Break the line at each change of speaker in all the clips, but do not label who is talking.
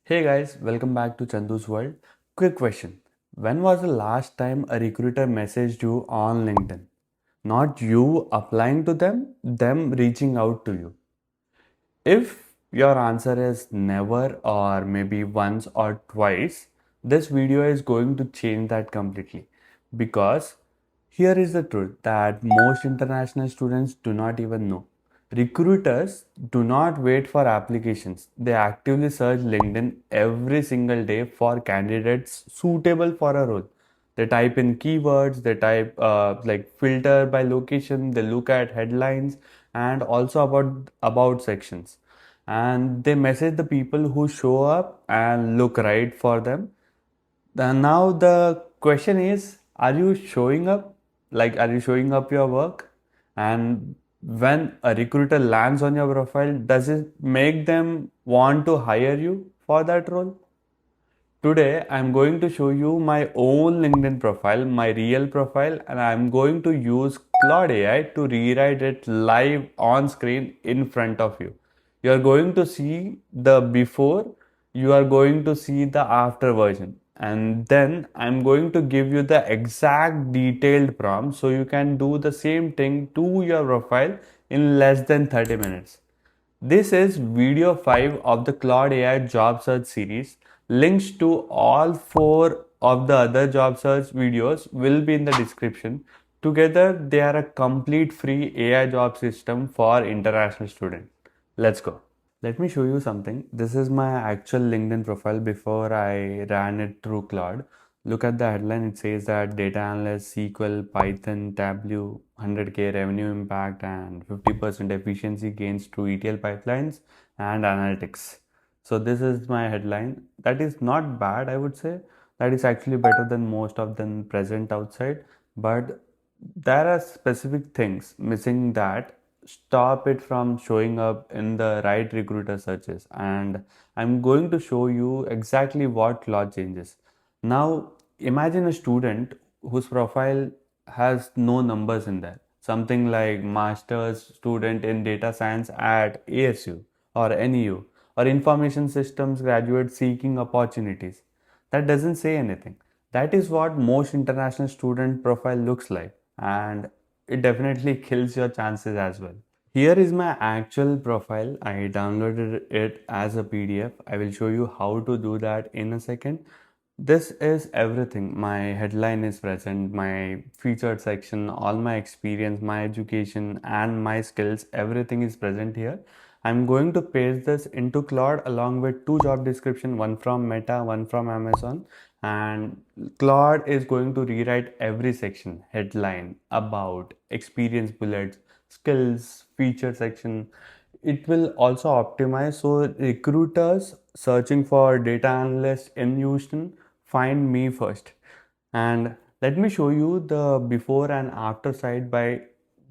Hey guys, welcome back to Chandu's World. Quick question. When was the last time a recruiter messaged you on LinkedIn? Not you applying to them reaching out to you. If your answer is never or maybe once or twice, this video is going to change that completely. Because here is the truth that most international students do not even know. Recruiters do not wait for applications. They actively search LinkedIn every single day for candidates suitable for a role. They type in keywords, they type like filter by location, they look at headlines and also about sections. And they message the people who show up and look right for them. Now the question is, are you showing up? Like, are you showing up your work? And when a recruiter lands on your profile, does it make them want to hire you for that role? Today, I'm going to show you my own LinkedIn profile, my real profile, and I'm going to use Claude AI to rewrite it live on screen in front of you. You are going to see the before, you are going to see the after version, and then I'm going to give you the exact detailed prompt so you can do the same thing to your profile in less than 30 minutes. This is video 5 of the Claude AI job search series. Links to all 4 of the other job search videos will be in the description. Together, they are a complete free AI job system for international students. Let's go. Let me show you something. This is my actual LinkedIn profile before I ran it through Claude. Look at the headline. It says that data analyst, SQL, Python, Tableau, 100K revenue impact, and 50% efficiency gains through ETL pipelines and analytics. So this is my headline. That is not bad, I would say. That is actually better than most of them present outside. But there are specific things missing that stop it from showing up in the right recruiter searches, and I'm going to show you exactly what law changes. Now imagine a student whose profile has no numbers in there, something like master's student in data science at ASU or NEU, or information systems graduate seeking opportunities. That doesn't say anything. That is what most international student profile looks like, and it definitely kills your chances as well. Here is my actual profile. I downloaded it as a PDF. I will show you how to do that in a second. This is everything. My headline is present, my featured section, all my experience, my education, and my skills, everything is present here. I'm going to paste this into Claude along with 2 job description, one from Meta, one from Amazon. And Claude is going to rewrite every section, headline, about, experience bullets, skills, feature section. It will also optimize so recruiters searching for data analysts in Houston find me first. And let me show you the before and after side by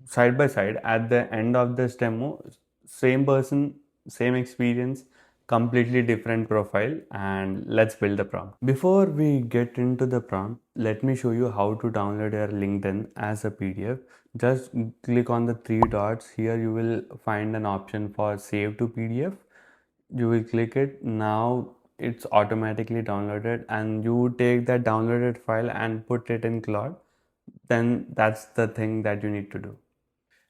side at the end of this demo. Same person, same experience, completely different profile, and let's build the prompt. Before we get into the prompt, let me show you how to download your LinkedIn as a PDF. Just click on the 3 dots. Here you will find an option for save to PDF. You will click it. Now it's automatically downloaded, and you take that downloaded file and put it in Claude. Then that's the thing that you need to do.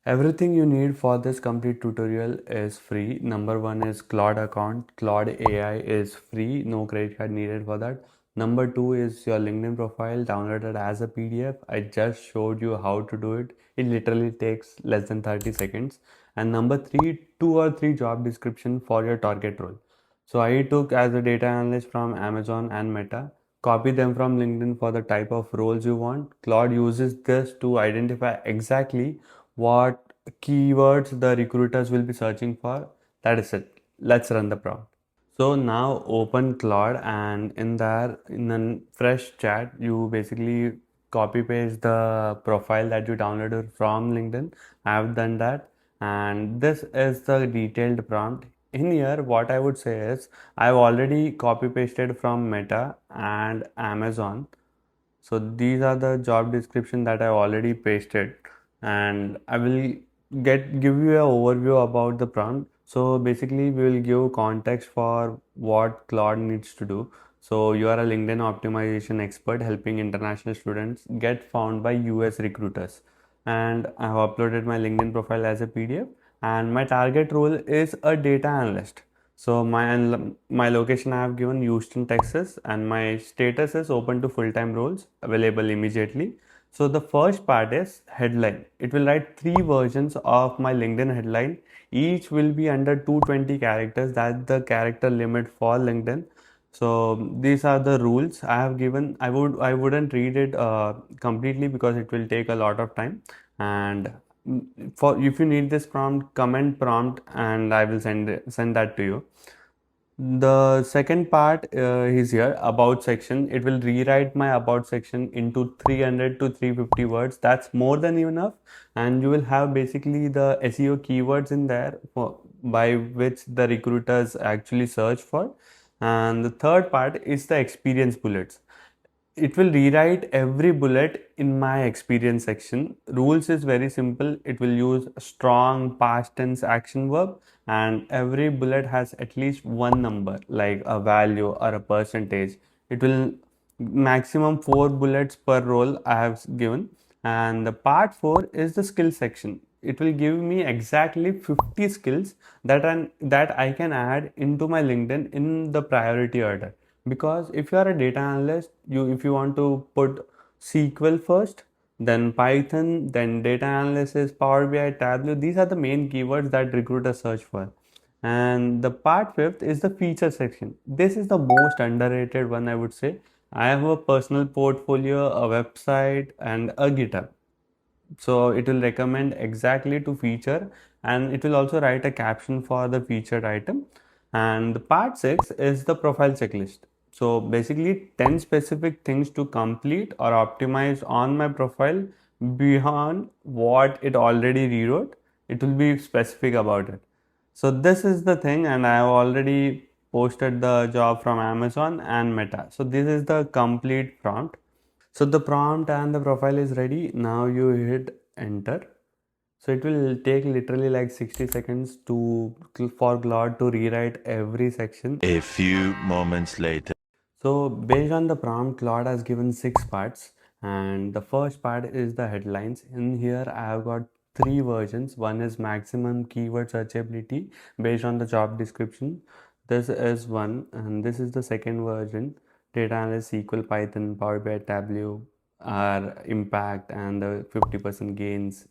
Everything you need for this complete tutorial is free. Number 1 is Claude account. Claude AI is free, no credit card needed for that. Number 2 is your LinkedIn profile downloaded as a PDF. I just showed you how to do it. It literally takes less than 30 seconds. And number 3, 2 or 3 job description for your target role. So I took as a data analyst from Amazon and Meta. Copy them from LinkedIn for the type of roles you want. Claude uses this to identify exactly what keywords the recruiters will be searching for. That is it. Let's run the prompt. So now open Claude, and in there, in a fresh chat, you basically copy paste the profile that you downloaded from LinkedIn. I have done that, and this is the detailed prompt. In here, what I would say is I've already copy pasted from Meta and Amazon. So these are the job description that I already pasted, and I will give you an overview about the prompt. So basically, we will give context for what Claude needs to do. So you are a LinkedIn optimization expert helping international students get found by US recruiters. And I have uploaded my LinkedIn profile as a PDF. And my target role is a data analyst. So my location I have given Houston, Texas, and my status is open to full-time roles available immediately. So the first part is headline. It will write three versions of my LinkedIn headline. Each will be under 220 characters. That's the character limit for LinkedIn. So these are the rules I have given. I wouldn't read it completely because it will take a lot of time. And for if you need this prompt, comment prompt, and I will send that to you. The second part is here, about section. It will rewrite my about section into 300 to 350 words. That's more than enough. And you will have basically the SEO keywords in there by which the recruiters actually search for. And the third part is the experience bullets. It will rewrite every bullet in my experience section. Rules is very simple. It will use strong past tense action verb, and every bullet has at least one number like a value or a percentage. It will maximum 4 bullets per role I have given. And the part 4 is the skill section. It will give me exactly 50 skills that I can add into my LinkedIn in the priority order. Because if you are a data analyst, if you want to put SQL first, then Python, then data analysis, Power BI, Tableau, these are the main keywords that recruiters search for. And the part fifth is the feature section. This is the most underrated one, I would say. I have a personal portfolio, a website, and a GitHub. So it will recommend exactly to feature, and it will also write a caption for the featured item. And the part 6 is the profile checklist. So basically 10 specific things to complete or optimize on my profile beyond what it already rewrote. It will be specific about it. So this is the thing, and I have already posted the job from Amazon and Meta. So this is the complete prompt. So the prompt and the profile is ready. Now you hit enter. So it will take literally like 60 seconds for Claude to rewrite every section.
A few moments later.
So based on the prompt, Claude has given 6 parts, and the first part is the headlines. In here, I have got 3 versions. One is maximum keyword searchability based on the job description. This is one, and this is the second version. Data analyst, SQL, Python, Power BI, Tableau, are impact and the 50% gains.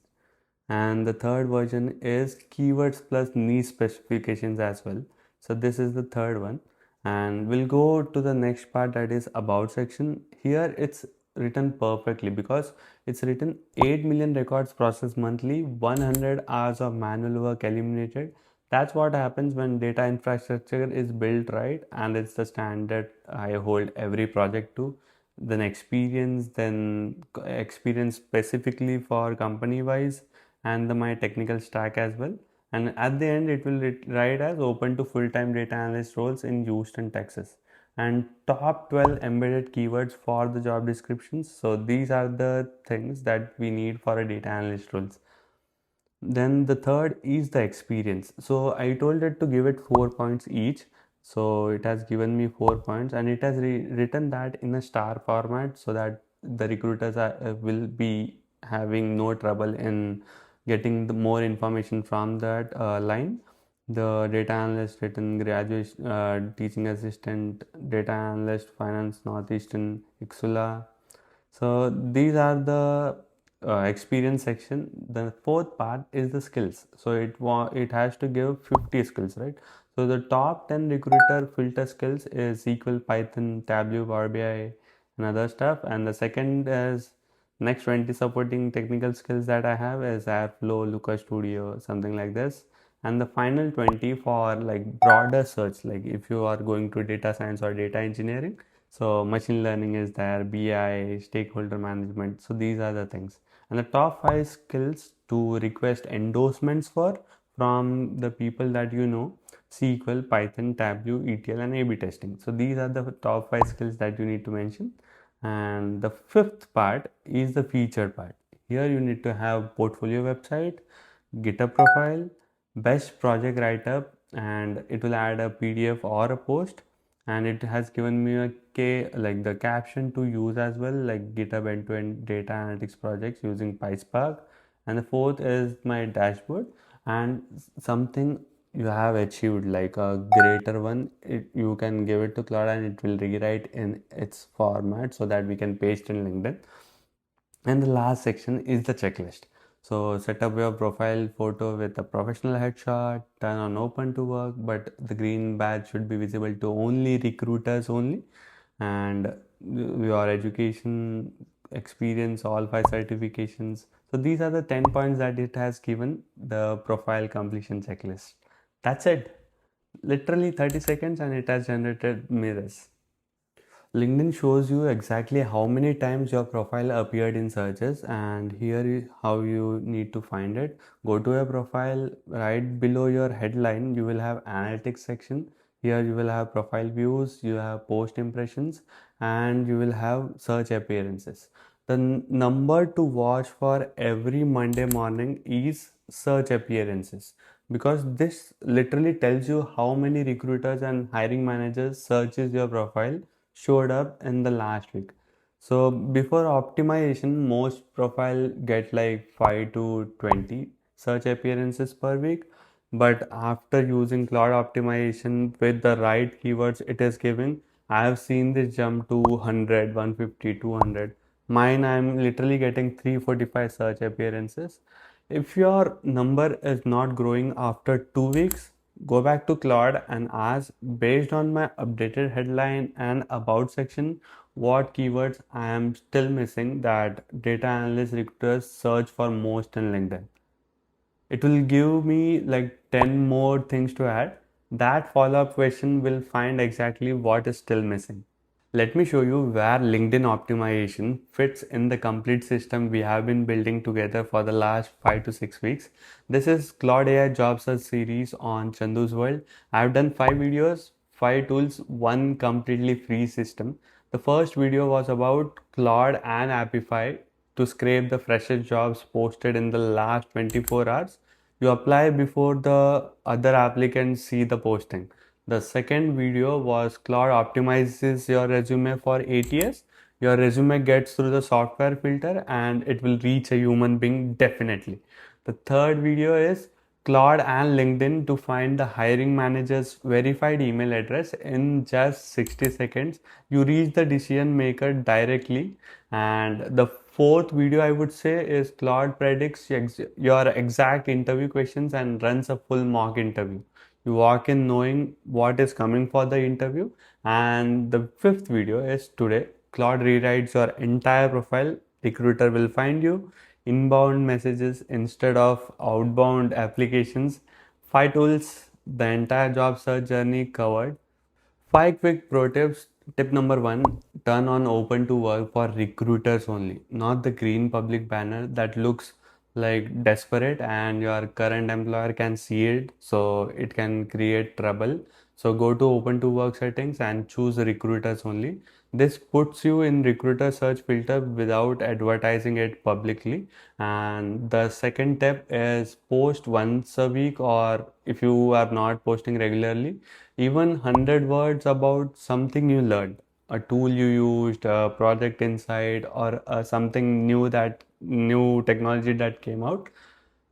And the third version is keywords plus niche specifications as well. So this is the third one, and we'll go to the next part, that is about section. Here it's written perfectly because it's written 8 million records processed monthly, 100 hours of manual work eliminated. That's what happens when data infrastructure is built right, and it's the standard I hold every project to. Then experience specifically for company wise, and my technical stack as well. And at the end, it will write as open to full-time data analyst roles in Houston, Texas, and top 12 embedded keywords for the job descriptions. So these are the things that we need for a data analyst roles. Then the third is the experience. So I told it to give it 4 points each. So it has given me 4 points, and it has written that in a star format so that the recruiters will be having no trouble in getting the more information from that line. The data analyst written graduate, teaching assistant, data analyst, finance, Northeastern, Ixula. So these are the experience section. The fourth part is the skills. So it has to give 50 skills, right? So the top 10 recruiter filter skills is SQL, Python, Tableau, Power BI, and other stuff. And the second is next 20 supporting technical skills that I have is Airflow, Looker Studio, something like this. And the final 20 for like broader search, like if you are going to data science or data engineering. So machine learning is there, BI, stakeholder management. So these are the things. And the top 5 skills to request endorsements for from the people that you know: SQL, Python, Tableau, ETL, and A/B testing. So these are the top 5 skills that you need to mention. And the fifth part is the feature part. Here you need to have portfolio website, GitHub profile, best project write-up, and it will add a PDF or a post, and it has given me a like the caption to use as well, like GitHub end-to-end data analytics projects using PySpark. And the fourth is my dashboard, and something you have achieved like a greater one, you can give it to Claude and it will rewrite in its format so that we can paste in LinkedIn. And the last section is the checklist. So set up your profile photo with a professional headshot, turn on open to work, but the green badge should be visible to only recruiters only, and your education, experience, all five certifications. So these are the 10 points that it has given the profile completion checklist. That's it. Literally 30 seconds and it has generated me this. LinkedIn shows you exactly how many times your profile appeared in searches, and here is how you need to find it. Go to your profile, right below your headline you will have analytics section. Here you will have profile views, you have post impressions, and you will have search appearances. The number to watch for every Monday morning is search appearances, because this literally tells you how many recruiters and hiring managers searches your profile showed up in the last week. So before optimization, most profile get like 5 to 20 search appearances per week. But after using Claude optimization with the right keywords it is giving, I have seen this jump to 100, 150, 200. Mine, I'm literally getting 345 search appearances. If your number is not growing after 2 weeks, go back to Claude and ask, based on my updated headline and about section, what keywords I am still missing that data analyst recruiters search for most in LinkedIn. It will give me like 10 more things to add. That follow-up question will find exactly what is still missing. Let me show you where LinkedIn optimization fits in the complete system we have been building together for the last 5 to 6 weeks. This is Claude AI Job Search series on Chandu's World. I've done 5 videos, 5 tools, one completely free system. The first video was about Claude and Apify to scrape the freshest jobs posted in the last 24 hours. You apply before the other applicants see the posting. The second video was Claude optimizes your resume for ATS. Your resume gets through the software filter and it will reach a human being definitely. The third video is Claude and LinkedIn to find the hiring manager's verified email address in just 60 seconds. You reach the decision maker directly. And the fourth video I would say is Claude predicts your exact interview questions and runs a full mock interview. You walk in knowing what is coming for the interview. And the fifth video is today. Claude rewrites your entire profile. Recruiter will find you. Inbound messages instead of outbound applications. 5 tools, the entire job search journey covered. 5 quick pro tips. Tip number one, turn on open to work for recruiters only, not the green public banner that looks like desperate and your current employer can see it, so it can create trouble. So go to open to work settings and choose recruiters only. This puts you in recruiter search filter without advertising it publicly. And the second tip is post once a week, or if you are not posting regularly, even 100 words about something you learned, a tool you used, a project insight, or something new, that new technology that came out.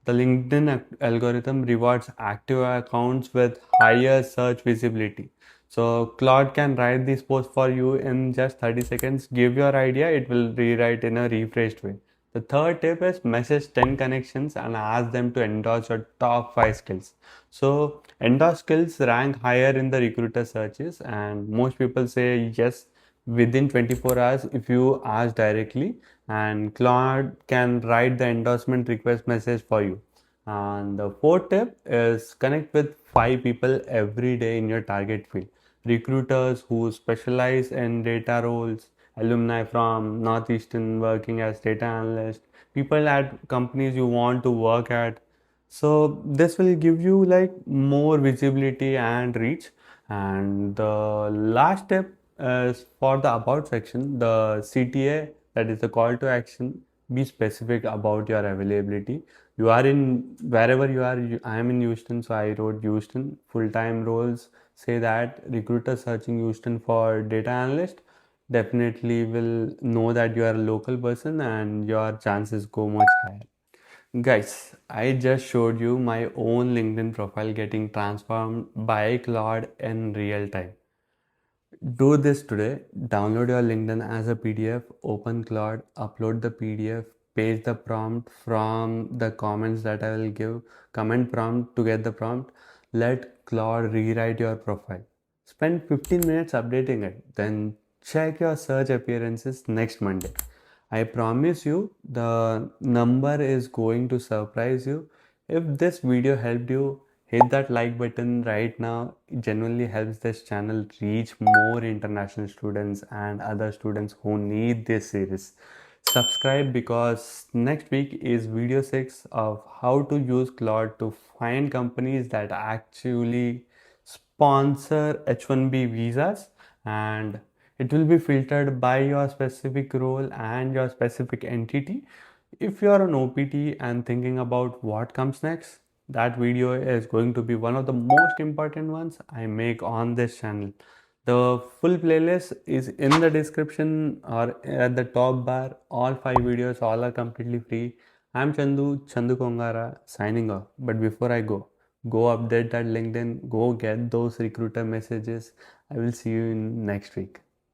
The LinkedIn algorithm rewards active accounts with higher search visibility. So Claude can write this post for you in just 30 seconds. Give your idea, it will rewrite in a refreshed way. The third tip is message 10 connections and ask them to endorse your top 5 skills. So endorse skills rank higher in the recruiter searches, and most people say yes within 24 hours if you ask directly, and Claude can write the endorsement request message for you. And the fourth tip is connect with 5 people every day in your target field. Recruiters who specialize in data roles, alumni from Northeastern working as data analyst, people at companies you want to work at. So this will give you like more visibility and reach. And the last step is for the about section, the CTA, that is the call to action. be specific about your availability. You are in wherever you are. I am in Houston, so I wrote Houston. Full-time roles say that recruiter searching Houston for data analyst definitely will know that you are a local person and your chances go much higher. Guys, I just showed you my own LinkedIn profile getting transformed by Claude in real time. Do this today. Download your LinkedIn as a PDF, open Claude, upload the PDF, paste the prompt from the comments that I will give, comment prompt to get the prompt. Let Claude rewrite your profile. Spend 15 minutes updating it. Then check your search appearances next Monday. I promise you, the number is going to surprise you. If this video helped you, hit that like button right now. It genuinely helps this channel reach more international students and other students who need this series. Subscribe because next week is video 6 of how to use Claude to find companies that actually sponsor H1B visas, and it will be filtered by your specific role and your specific entity. If you are an OPT and thinking about what comes next, that video is going to be one of the most important ones I make on this channel. The full playlist is in the description or at the top bar. All 5 videos, all are completely free. I'm Chandu Kongara, signing off. But before I go update that LinkedIn, go get those recruiter messages. I will see you in next week.